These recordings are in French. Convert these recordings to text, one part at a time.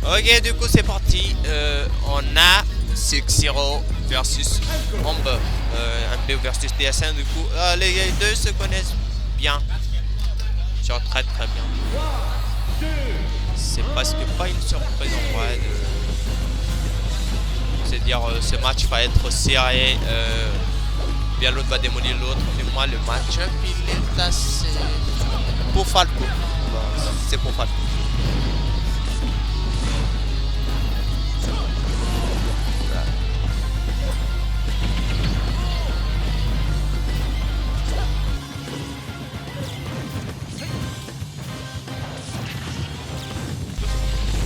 Ok, du coup c'est parti. On a Sub-Zero versus Amber. MP versus TS1 du coup. Les deux se connaissent bien. Genre très bien. C'est presque pas une surprise en vrai. C'est-à-dire ce match va être serré. Bien l'autre va démolir l'autre. Du moins le match-up il est assez... Pour Falco. C'est pour Falco.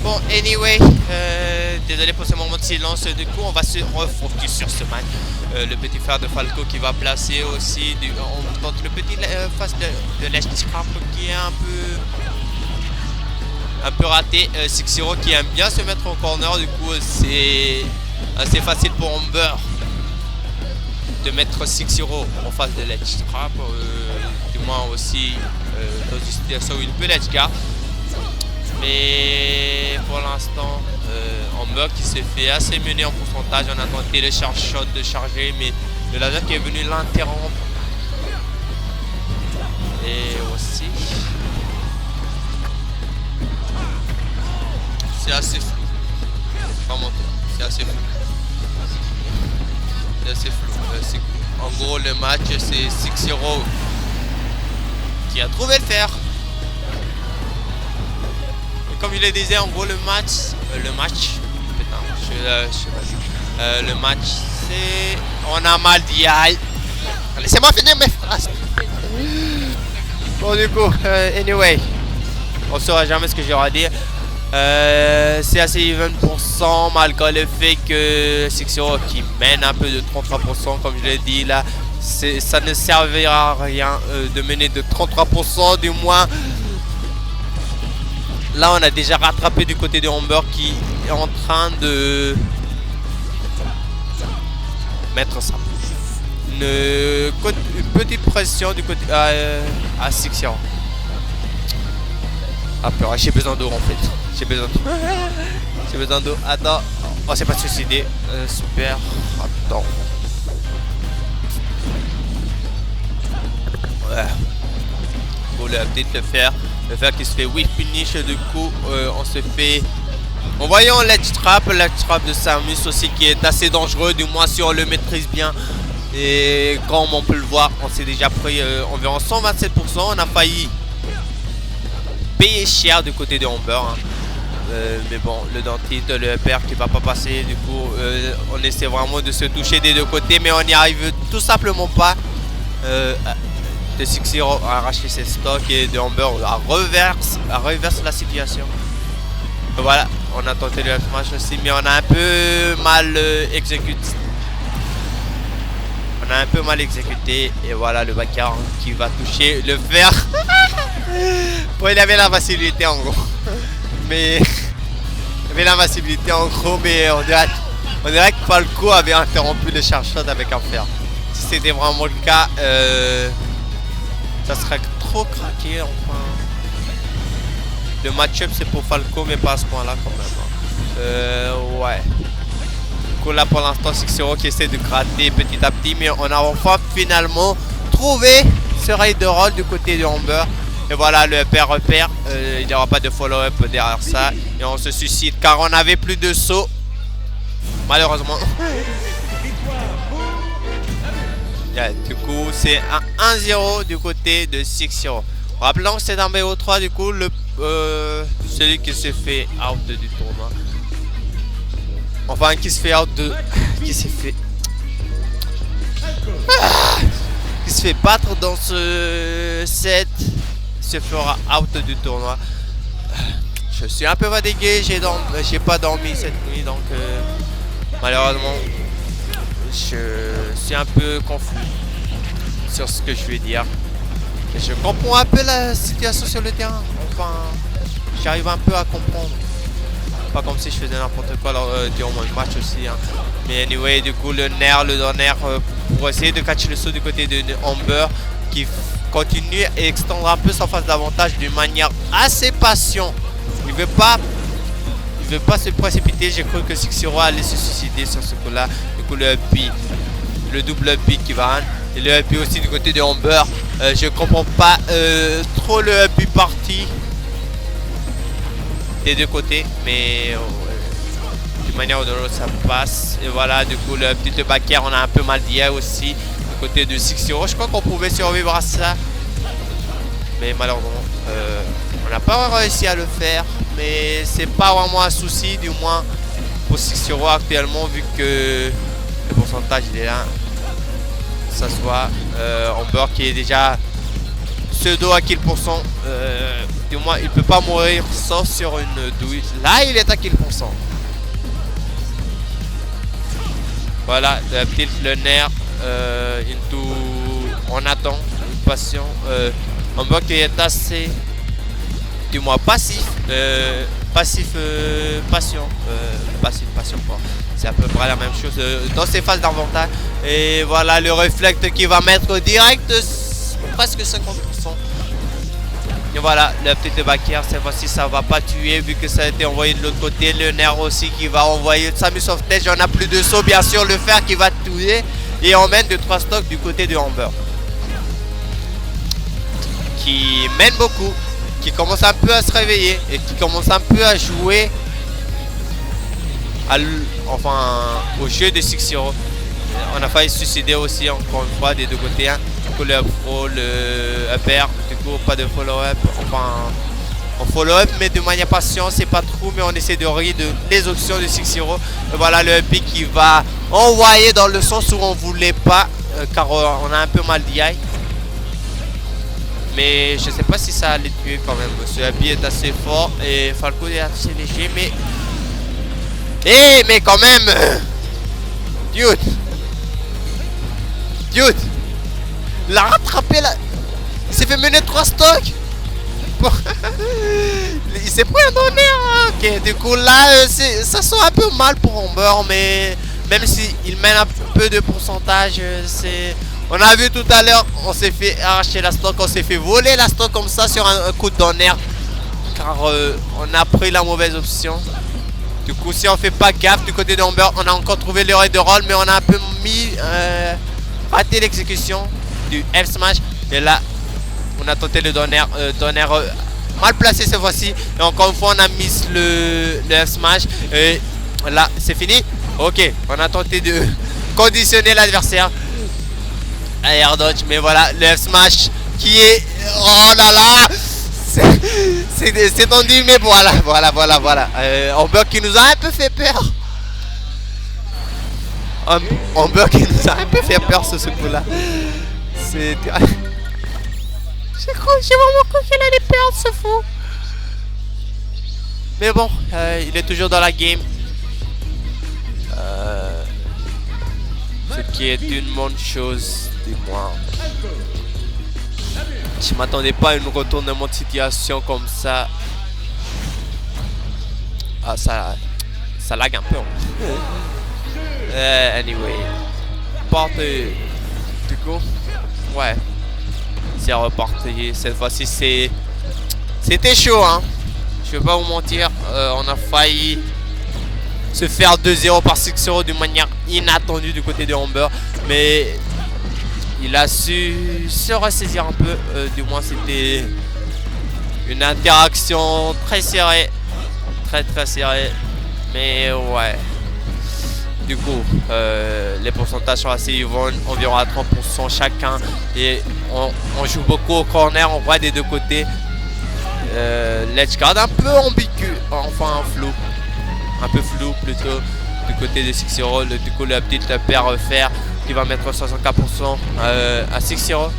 Bon, anyway, désolé pour ce moment de silence. Du coup, on va se refocus sur ce match. Le petit frère de Falco qui va placer aussi. On tente le petit face de l'Edge Trap qui est un peu raté. Sub-Zero qui aime bien se mettre en corner. Du coup, c'est assez facile pour Amber de mettre Sub-Zero en face de l'Edge Trap. Du moins aussi dans une situation où il peut l'Edge Guard. Mais pour l'instant, Amber qui s'est fait assez mener en pourcentage. On a tenté le charge shot de charger, mais le laser qui est venu l'interrompre. Et aussi, c'est assez flou. Vraiment, c'est assez flou. C'est assez flou. En gros, le match, c'est Sub-Zero qui a trouvé le fer. Comme je le disais, en gros le match, c'est, on a mal dit, laissez-moi finir mes phrases. Bon du coup, anyway, on saura jamais ce que j'aurai à dire. C'est assez even % malgré le fait que Sub-Zero qui mène un peu de 33%, comme je l'ai dit là, ça ne servira à rien de mener de 33% du moins. Là, on a déjà rattrapé du côté de Amber qui est en train de mettre ça. Une petite pression du côté à Sub-Zero. Ah peur, j'ai besoin d'eau en fait. J'ai besoin d'eau. Attends, on s'est pas suicidé. Super. Attends. Ouais. Faut peut-être le faire. Le fer qui se fait whip finish, du coup on se fait... En voyant l'Edge Trap de Samus aussi qui est assez dangereux, du moins si on le maîtrise bien. Et comme on peut le voir, on s'est déjà pris environ 127%, on a failli payer cher du côté de Amber. Mais bon, le dentiste, le père qui va pas passer, du coup on essaie vraiment de se toucher des deux côtés, mais on n'y arrive tout simplement pas. De Sub-Zero a arraché ses stocks et de Amber reverse la situation. Voilà, on a tenté le smash aussi, mais on a un peu mal exécuté. Et voilà le backer qui va toucher le fer. Bon, il avait l'invincibilité en gros. Mais on dirait que Falco avait interrompu le charge shot avec un fer. Si c'était vraiment le cas, ça serait trop craqué enfin. Le match-up c'est pour Falco mais pas à ce point là quand même. Ouais. Du coup là pour l'instant Sub-Zero qui essaie de gratter petit à petit, mais on a enfin finalement trouvé ce raid de roll du côté de Amber. Et voilà le père repère. Il n'y aura pas de follow-up derrière ça. Et on se suicide car on n'avait plus de saut. Malheureusement. Du coup c'est un 1-0 du côté de Sub-Zero. Rappelons que c'est un BO3 du coup celui qui s'est fait out du tournoi. Enfin qui se fait out de... Qui s'est fait... Qui se fait battre dans ce set. Se fera out du tournoi. Je suis un peu fatigué, j'ai pas dormi cette nuit donc malheureusement je suis un peu confus sur ce que je vais dire. Et je comprends un peu la situation sur le terrain. Enfin, j'arrive un peu à comprendre. Pas comme si je faisais n'importe quoi durant mon match aussi. Hein. Mais anyway, du coup, le nerf pour essayer de catcher le saut du côté de Amber qui continue et extendre un peu sa phase d'avantage d'une manière assez patiente. Il veut ne veut pas se précipiter. J'ai cru que Six-Zero allait se suicider sur ce coup-là. Du coup, le upbeat, le double upbeat qui va. Et le upbeat aussi du côté de Amber. Je comprends pas trop le upbeat parti des deux côtés, mais d'une manière ou de l'autre ça passe. Et voilà, du coup le petit backer, on a un peu mal dit aussi du côté de Six-Zero. Je crois qu'on pouvait survivre à ça, mais malheureusement on n'a pas réussi à le faire. Mais c'est pas vraiment un souci, du moins pour Six-Zero actuellement, vu que le pourcentage il est là. Ça soit Amber qui est déjà pseudo à kill %. Du moins il peut pas mourir sauf sur une douille. Là il est à kill %. Voilà, le tilt, le nerf, into, on attend, patient. Amber qui est assez, du moins passif, patient, patient quoi. C'est à peu près la même chose dans ses phases d'avantage. Et voilà le réflexe qui va mettre direct presque 50%. Et voilà, le petit backer, cette fois-ci ça va pas tuer vu que ça a été envoyé de l'autre côté. Le nerf aussi qui va envoyer Samus of Tech. On a plus de saut, bien sûr, le fer qui va tuer. Et on mène de 3 stocks du côté de Amber. Qui mène beaucoup, qui commence un peu à se réveiller et qui commence un peu à jouer au jeu de Six-Zero. On a failli se suicider aussi encore une fois des deux côtés. Hein. Le pro, le upper, du coup pas de follow-up, enfin on follow-up mais de manière patiente, c'est pas trop, mais on essaie de regarder les options de Six-Zero. Voilà le upper qui va envoyer dans le sens où on voulait pas, car on a un peu mal d'IA. Mais je sais pas si ça allait tuer quand même. Ce upper est assez fort et Falco est assez léger, mais mais quand même dude, il a rattrapé là. Il s'est fait mener 3 stocks. Il s'est pris un donner. Ok, du coup là ça sent un peu mal pour Amber, mais même s'il mène un peu de pourcentage, on a vu tout à l'heure, on s'est fait arracher la stock, on s'est fait voler la stock comme ça sur un coup de donner, car on a pris la mauvaise option. Du coup si on fait pas gaffe du côté d'Amber, on a encore trouvé le raid de roll, mais on a un peu raté l'exécution du F smash. Et là on a tenté le donner, mal placé cette fois-ci. Et encore une fois on a mis le F smash. Et là c'est fini. Ok, on a tenté de conditionner l'adversaire à air dodge. Mais voilà le F smash qui est, oh là là, c'est tendu, mais voilà. Amber qui nous a un peu fait peur. Amber qui nous a un peu fait peur ce coup-là. J'ai vraiment cru qu'il allait perdre ce fou. Mais bon, il est toujours dans la game. Ce qui est une bonne chose, du moins. Je m'attendais pas à une retournement de situation comme ça. Ah, ça lag un peu. Anyway. Porte du coup. Ouais. C'est reparti. Cette fois-ci, c'était chaud, hein. Je vais pas vous mentir. On a failli se faire 2-0 par Six-Zero d'une manière inattendue du côté de Amber. Mais il a su se ressaisir un peu. Du moins, c'était une interaction très serrée. Très serrée. Mais ouais. Du coup, les pourcentages sont assez even, environ à 30% chacun. Et on joue beaucoup au corner, on voit des deux côtés. L'edge guard un peu ambigu, enfin flou. Un peu flou plutôt du côté de Six-Zero. Du coup, la petite paire fer qui va mettre 64% à Six-Zero.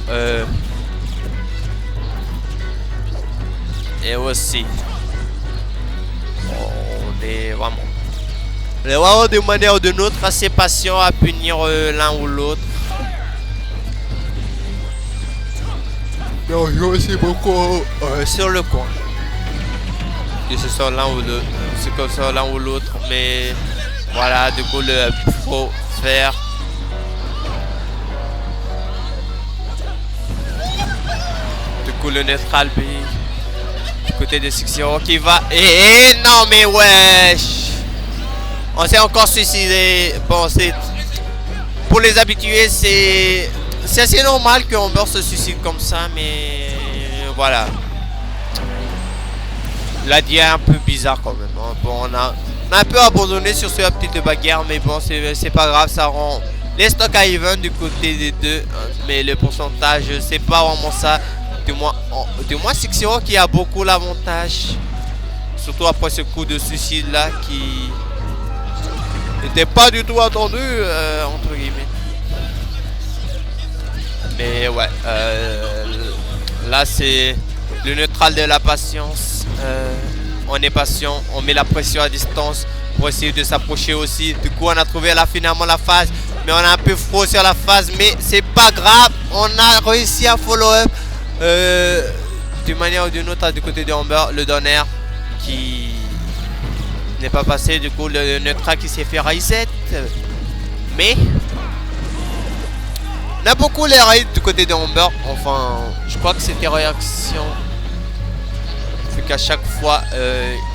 Et aussi, on est vraiment de manière ou d'une autre assez patient à punir l'un ou l'autre. Mais on joue aussi beaucoup sur le coin. Que ce soit l'un ou l'autre, mais voilà, du coup le faut faire. Du coup le neutral B côté de 6-0 qui va... Et non mais wesh. On s'est encore suicidé. Bon, c'est... Pour les habitués, c'est assez normal que Amber se suicide comme ça, mais... Voilà. La DI est un peu bizarre quand même. Bon, on a un peu abandonné sur ce petite bagarre, mais bon, c'est pas grave, ça rend les stocks à even du côté des deux. Mais le pourcentage, c'est pas vraiment ça. Du moins 6-0 qui a beaucoup l'avantage. Surtout après ce coup de suicide là qui n'était pas du tout attendu, entre guillemets. Mais ouais, là c'est le neutral de la patience. On est patient, on met la pression à distance pour essayer de s'approcher aussi. Du coup on a trouvé là finalement la phase, mais on a un peu froid sur la phase, mais c'est pas grave, on a réussi à follow up d'une manière ou d'une autre du côté de Amber, le donner qui n'est pas passé, du coup le neutral qui s'est fait reset. Mais on a beaucoup les raids du côté de Amber, enfin je crois que c'était réaction. Vu qu'à chaque fois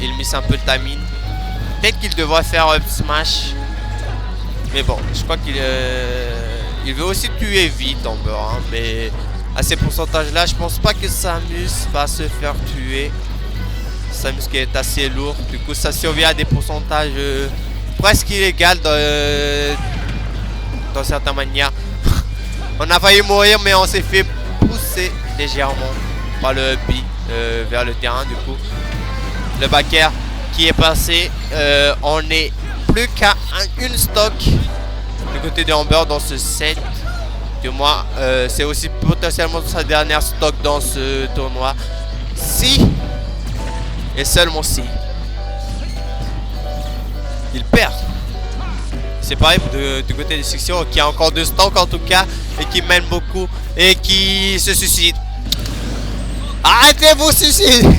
il mise un peu le timing. Peut-être qu'il devrait faire up smash. Mais bon, je crois qu'il il veut aussi tuer vite Amber, hein, mais à ces pourcentages là je pense pas que Samus va se faire tuer. Samus qui est assez lourd, du coup ça survient à des pourcentages presque illégaux dans certaines manières. On a failli mourir mais on s'est fait pousser légèrement par le B vers le terrain. Du coup le backer qui est passé, on est plus qu'à une stock du côté de Amber dans ce set. Du moins c'est aussi potentiellement sa dernière stock dans ce tournoi, si et seulement si il perd. C'est pareil du côté des 6-0 qui a encore 2 stocks en tout cas et qui mène beaucoup et qui se suicide. Arrêtez vos suicides.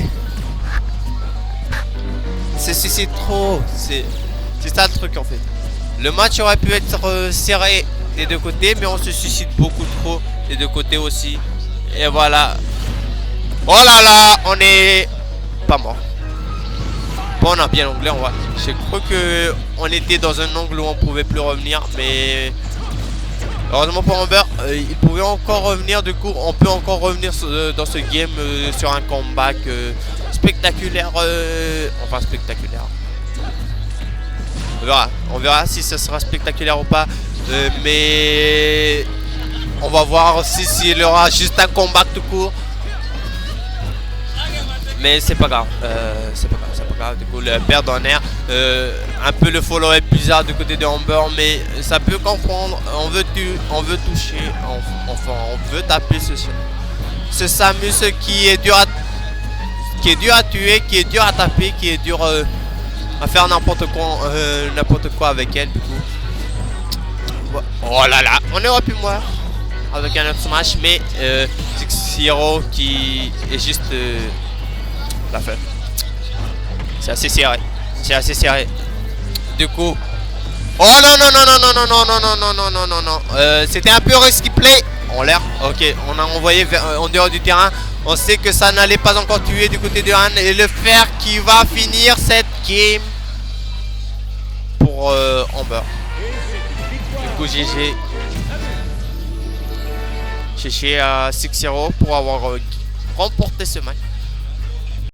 C'est suicide trop. C'est ça le truc en fait. Le match aurait pu être serré des deux côtés, mais on se suicide beaucoup trop des deux côtés aussi. Et voilà. Oh là là, on est pas mort. Bon, on a bien l'anglais, on voit. J'ai cru que on était dans un angle où on pouvait plus revenir, mais heureusement pour Amber, il pouvait encore revenir. Du coup, on peut encore revenir dans ce game sur un comeback spectaculaire. Enfin, spectaculaire. On verra si ce sera spectaculaire ou pas. Mais on va voir aussi s'il y aura juste un comeback tout court. Mais c'est pas grave, c'est pas grave. Du coup le père d'honneur, un peu le follow est bizarre du côté de Amber, mais ça peut comprendre. On veut toucher, enfin on veut taper ce Samus qui est dur à tuer, qui est dur à taper, qui est dur à faire n'importe quoi avec elle. Du coup, oh là là, on aurait pu mourir avec un autre smash, mais 6-0 qui est juste la fin. C'est assez serré. C'est assez serré. Du coup. Oh non non non non non non non non non non non non non non. C'était un peu risky play. En l'air. Ok. On a envoyé en dehors du terrain. On sait que ça n'allait pas encore tuer du côté de Han. Et le fer qui va finir cette game pour Amber. Du coup GG. GG à 6-0 pour avoir remporté ce match.